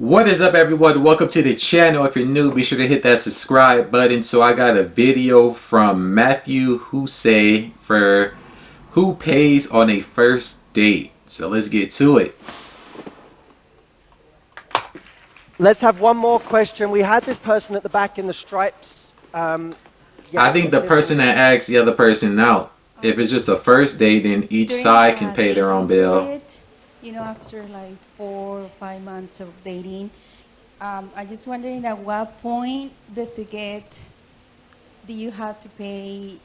What is up, everyone? Welcome to the channel. If you're new, be sure to hit that subscribe button. So I got a video from Hussey for who pays on a first date. So let's get to it. Let's have one more question. We had this person at the back in the stripes. I think the person that asks the other person out. If it's just a first date, then each side can pay their own bill. You know, after like 4 or 5 months of dating, I just wondering at what point do you have to pay,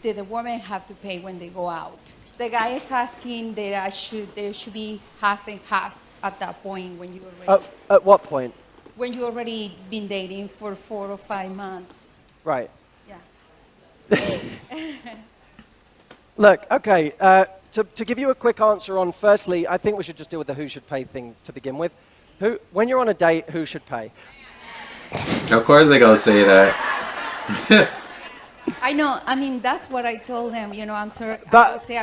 did the woman have to pay when they go out? The guy is asking that there should be half and half at that point when you already... At what point? When you already been dating for 4 or 5 months. Right. Yeah. Look, okay, to give you a quick answer on, firstly, I think we should just deal with the who should pay thing to begin with. When you're on a date, who should pay? Of course they're gonna say that. I know. I mean, that's what I told him. You know, I'm sorry. But I would say,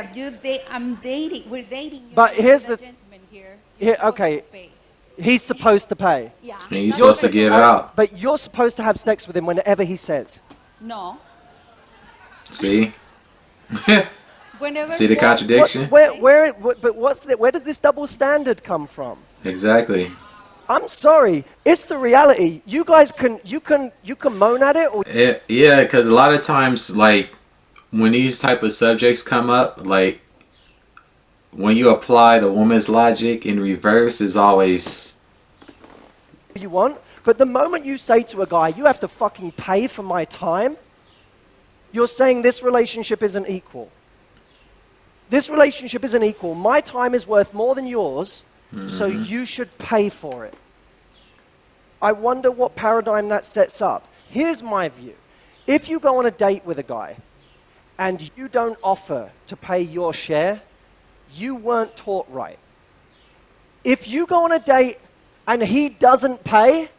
I'm dating. We're dating. But here's the gentleman here. Okay. He's supposed to pay. Yeah. And he's supposed to give out. But you're supposed to have sex with him whenever he says. No. See? Whenever. See the contradiction? Where does this double standard come from? Exactly. I'm sorry, it's the reality. You guys can moan at it, or yeah, because a lot of times, like when these type of subjects come up, like when you apply the woman's logic in reverse, is always you want. But the moment you say to a guy, "You have to fucking pay for my time," you're saying this relationship isn't equal. This relationship isn't equal. My time is worth more than yours. So you should pay for it. I wonder what paradigm that sets up. Here's my view. If you go on a date with a guy and you don't offer to pay your share, you weren't taught right. If you go on a date and he doesn't pay,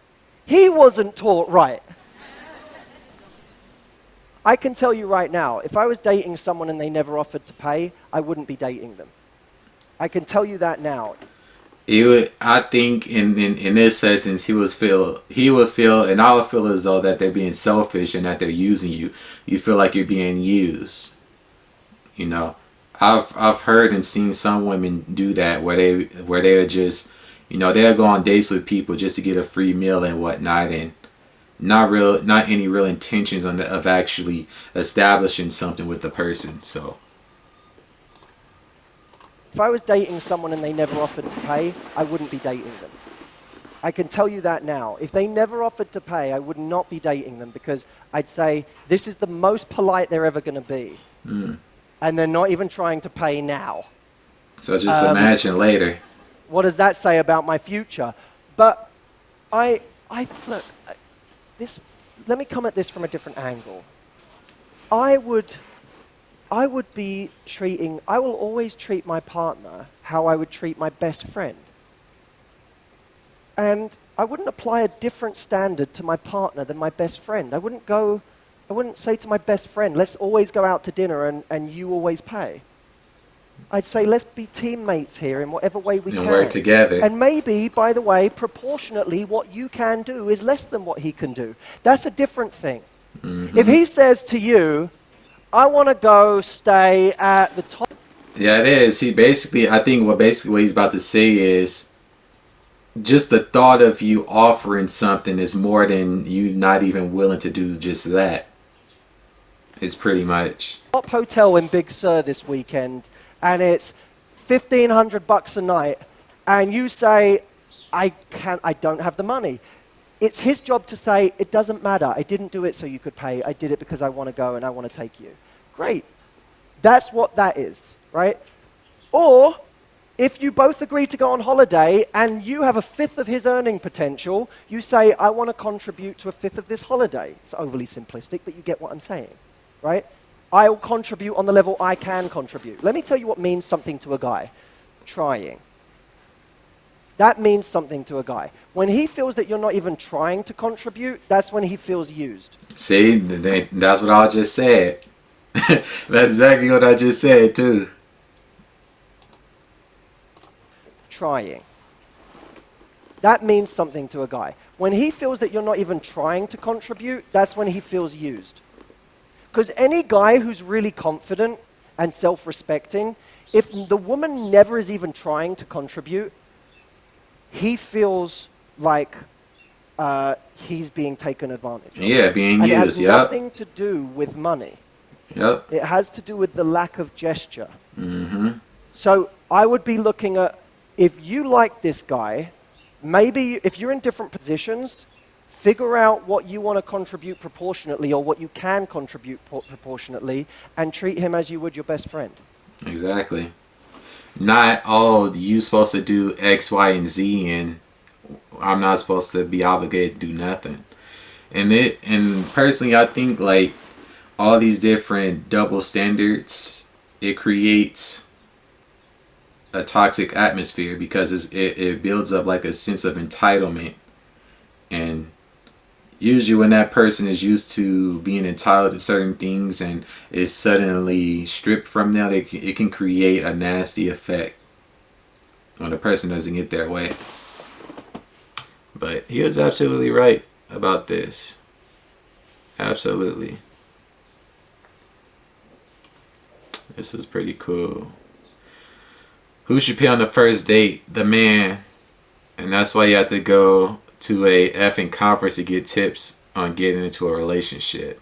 he wasn't taught right. I can tell you right now, if I was dating someone and they never offered to pay, I wouldn't be dating them. I can tell you that now. I think in this essence, he would feel, and I would feel as though that they're being selfish and that they're using you. You feel like you're being used. You know, I've heard and seen some women do that where they're just, you know, they'll go on dates with people just to get a free meal and whatnot, and not any real intentions of actually establishing something with the person. So. If I was dating someone and they never offered to pay, I wouldn't be dating them. I can tell you that now. If they never offered to pay, I would not be dating them because I'd say, this is the most polite they're ever going to be. And they're not even trying to pay now. So just imagine later. What does that say about my future? But look, let me come at this from a different angle. I will always treat my partner how I would treat my best friend. And I wouldn't apply a different standard to my partner than my best friend. I wouldn't say to my best friend, let's always go out to dinner and you always pay. I'd say, let's be teammates here in whatever way we can. And work together. And maybe, by the way, proportionately, what you can do is less than what he can do. That's a different thing. If he says to you, I want to go stay at the top. Yeah, it is. I think what he's about to say is just the thought of you offering something is more than you not even willing to do just that. It's pretty much. Top hotel in Big Sur this weekend, and it's $1,500 a night, and you say, I don't have the money. It's his job to say, it doesn't matter. I didn't do it so you could pay. I did it because I want to go and I want to take you. Great. That's what that is, right? Or if you both agree to go on holiday and you have a fifth of his earning potential, you say, I want to contribute to a fifth of this holiday. It's overly simplistic, but you get what I'm saying, right? I will contribute on the level I can contribute. Let me tell you what means something to a guy. Trying. That means something to a guy. When he feels that you're not even trying to contribute, that's when he feels used. See, that's what I just said. That's exactly what I just said, too. Trying. that means something to a guy. When he feels that you're not even trying to contribute, that's when he feels used. Because any guy who's really confident and self-respecting, if the woman never is even trying to contribute, he feels like he's being taken advantage of. Yeah, being and used. It has nothing to do with money. Yep. It has to do with the lack of gesture. Mm-hmm. So I would be looking at, if you like this guy, maybe if you're in different positions, figure out what you want to contribute proportionately or what you can contribute proportionately and treat him as you would your best friend. Exactly. Not, oh, you supposed to do X, Y, and Z, and I'm not supposed to be obligated to do nothing. And personally, I think like all these different double standards, it creates a toxic atmosphere because it builds up like a sense of entitlement. And usually when that person is used to being entitled to certain things and is suddenly stripped from them, it can create a nasty effect when the person doesn't get their way. But he was absolutely right about this. Absolutely. This is pretty cool. Who should pay on the first date? The man. And that's why you have to go to a effing conference to get tips on getting into a relationship.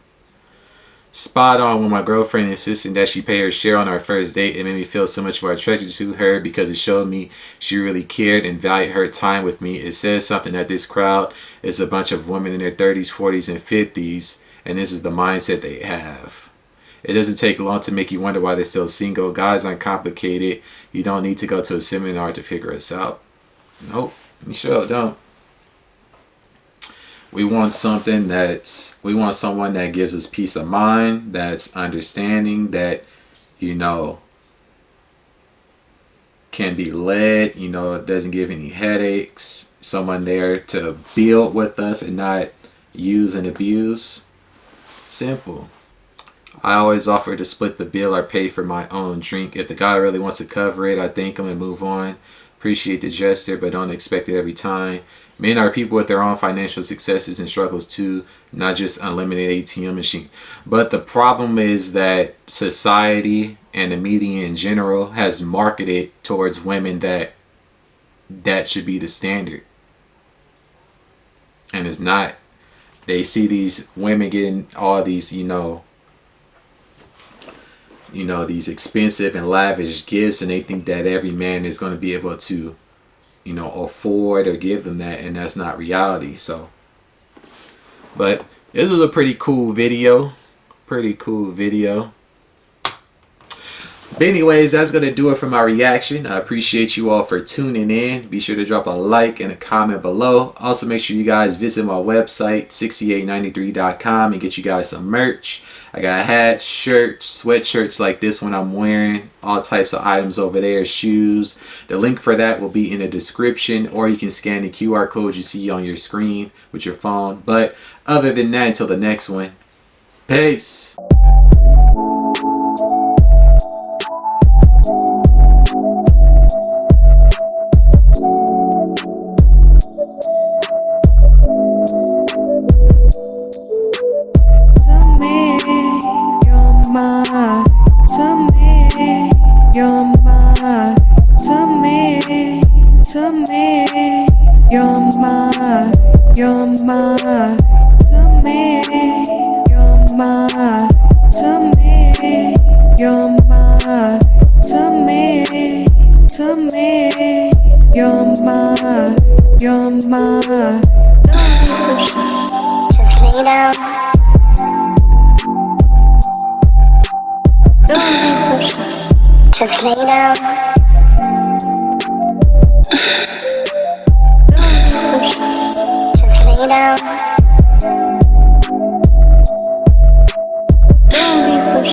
Spot on. When my girlfriend insisted that she pay her share on our first date, it made me feel so much more attracted to her because it showed me she really cared and valued her time with me. It says something that this crowd is a bunch of women in their 30s, 40s, and 50s, and this is the mindset they have. It doesn't take long to make you wonder why they're still single. Guys aren't complicated. You don't need to go to a seminar to figure us out. Nope, you sure don't. We want someone that gives us peace of mind, that's understanding, that, you know, can be led, you know, doesn't give any headaches. Someone there to build with us and not use and abuse. Simple. I always offer to split the bill or pay for my own drink. If the guy really wants to cover it, I thank him and move on. Appreciate the gesture, but don't expect it every time. Men are people with their own financial successes and struggles too, not just unlimited ATM machine. But the problem is that society and the media in general has marketed towards women that should be the standard. And it's not. They see these women getting all these, these expensive and lavish gifts, and they think that every man is going to be able to, afford or give them that, and that's not reality. So, but this was a pretty cool video. But anyways, that's going to do it for my reaction. I appreciate you all for tuning in. Be sure to drop a like and a comment below. Also, make sure you guys visit my website, 6893.com, and get you guys some merch. I got hats, shirts, sweatshirts like this one I'm wearing, all types of items over there, shoes. The link for that will be in the description, or you can scan the QR code you see on your screen with your phone. But other than that, until the next one, peace. Just lay down. Just lay down.